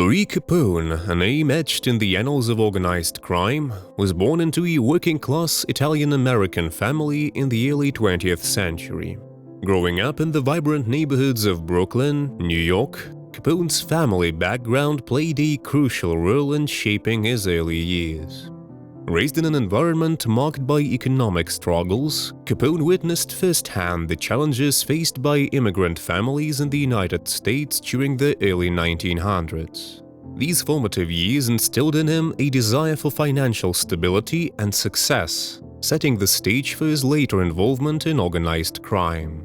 Louis Capone, a name etched in the annals of organized crime, was born into a working-class Italian-American family in the early 20th century. Growing up in the vibrant neighborhoods of Brooklyn, New York, Capone's family background played a crucial role in shaping his early years. Raised in an environment marked by economic struggles, Capone witnessed firsthand the challenges faced by immigrant families in the United States during the early 1900s. These formative years instilled in him a desire for financial stability and success, setting the stage for his later involvement in organized crime.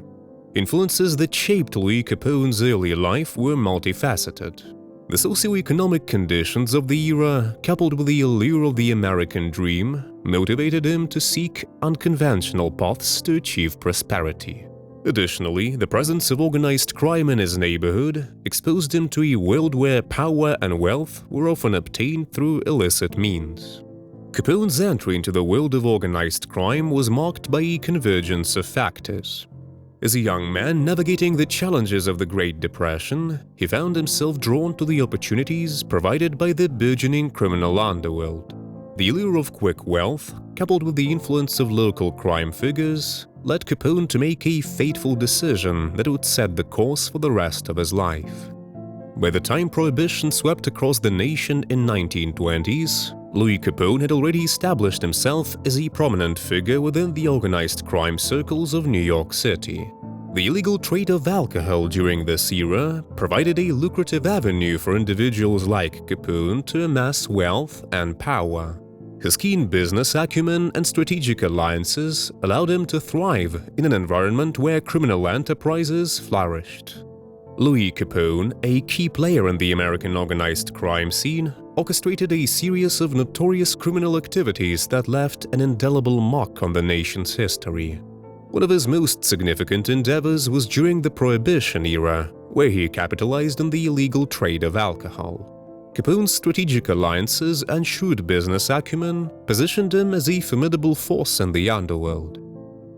Influences that shaped Louis Capone's early life were multifaceted. The socioeconomic conditions of the era, coupled with the allure of the American dream, motivated him to seek unconventional paths to achieve prosperity. Additionally, the presence of organized crime in his neighborhood exposed him to a world where power and wealth were often obtained through illicit means. Capone's entry into the world of organized crime was marked by a convergence of factors. As a young man navigating the challenges of the Great Depression, he found himself drawn to the opportunities provided by the burgeoning criminal underworld. The allure of quick wealth, coupled with the influence of local crime figures, led Capone to make a fateful decision that would set the course for the rest of his life. By the time Prohibition swept across the nation in 1920s, Louis Capone had already established himself as a prominent figure within the organized crime circles of New York City. The illegal trade of alcohol during this era provided a lucrative avenue for individuals like Capone to amass wealth and power. His keen business acumen and strategic alliances allowed him to thrive in an environment where criminal enterprises flourished. Louis Capone, a key player in the American organized crime scene, orchestrated a series of notorious criminal activities that left an indelible mark on the nation's history. One of his most significant endeavors was during the Prohibition era, where he capitalized on the illegal trade of alcohol. Capone's strategic alliances and shrewd business acumen positioned him as a formidable force in the underworld.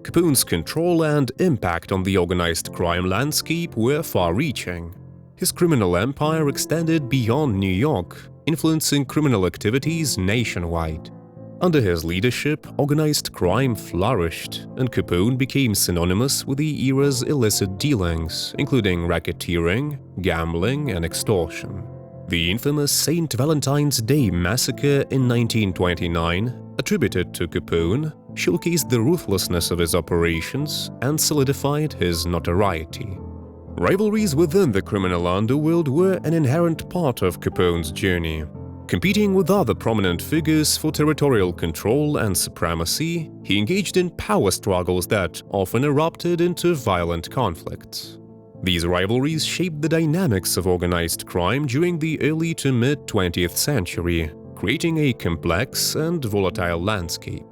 Capone's control and impact on the organized crime landscape were far-reaching. His criminal empire extended beyond New York, influencing criminal activities nationwide. Under his leadership, organized crime flourished, and Capone became synonymous with the era's illicit dealings, including racketeering, gambling, and extortion. The infamous St. Valentine's Day massacre in 1929, attributed to Capone, showcased the ruthlessness of his operations and solidified his notoriety. Rivalries within the criminal underworld were an inherent part of Capone's journey. Competing with other prominent figures for territorial control and supremacy, he engaged in power struggles that often erupted into violent conflicts. These rivalries shaped the dynamics of organized crime during the early to mid-20th century, creating a complex and volatile landscape.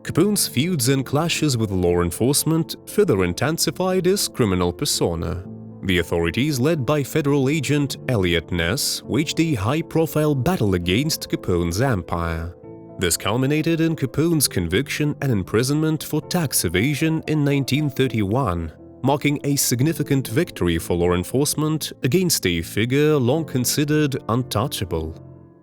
Capone's feuds and clashes with law enforcement further intensified his criminal persona. The authorities, led by federal agent Elliot Ness, waged a high-profile battle against Capone's empire. This culminated in Capone's conviction and imprisonment for tax evasion in 1931, marking a significant victory for law enforcement against a figure long considered untouchable.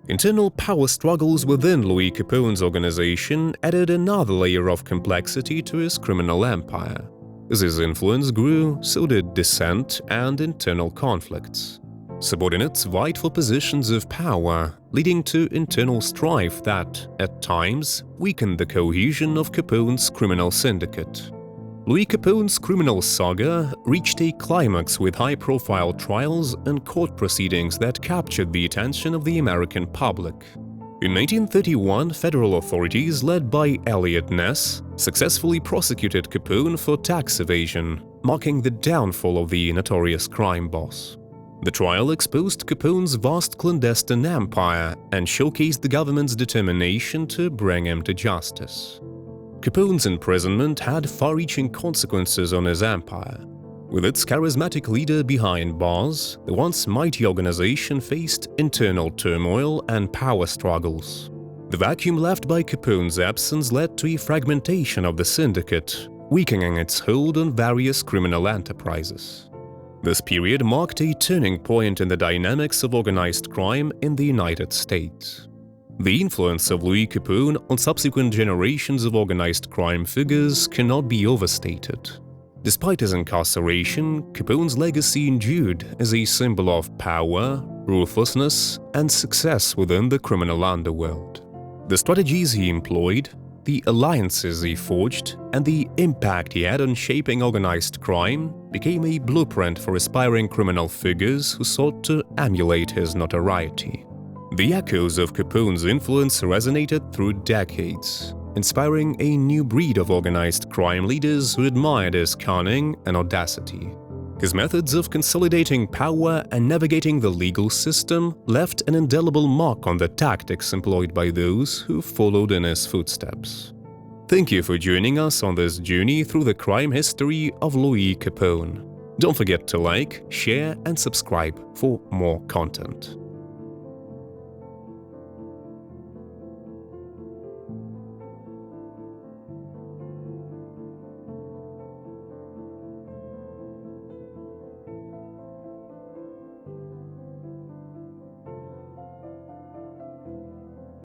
Internal power struggles within Louis Capone's organization added another layer of complexity to his criminal empire. As his influence grew, so did dissent and internal conflicts. Subordinates vied for positions of power, leading to internal strife that, at times, weakened the cohesion of Capone's criminal syndicate. Louis Capone's criminal saga reached a climax with high-profile trials and court proceedings that captured the attention of the American public. In 1931, federal authorities led by Elliot Ness successfully prosecuted Capone for tax evasion, marking the downfall of the notorious crime boss. The trial exposed Capone's vast clandestine empire and showcased the government's determination to bring him to justice. Capone's imprisonment had far-reaching consequences on his empire. With its charismatic leader behind bars, the once mighty organization faced internal turmoil and power struggles. The vacuum left by Capone's absence led to a fragmentation of the syndicate, weakening its hold on various criminal enterprises. This period marked a turning point in the dynamics of organized crime in the United States. The influence of Louis Capone on subsequent generations of organized crime figures cannot be overstated. Despite his incarceration, Capone's legacy endured as a symbol of power, ruthlessness, and success within the criminal underworld. The strategies he employed, the alliances he forged, and the impact he had on shaping organized crime became a blueprint for aspiring criminal figures who sought to emulate his notoriety. The echoes of Capone's influence resonated through decades, inspiring a new breed of organized crime leaders who admired his cunning and audacity. His methods of consolidating power and navigating the legal system left an indelible mark on the tactics employed by those who followed in his footsteps. Thank you for joining us on this journey through the crime history of Louis Capone. Don't forget to like, share, and subscribe for more content.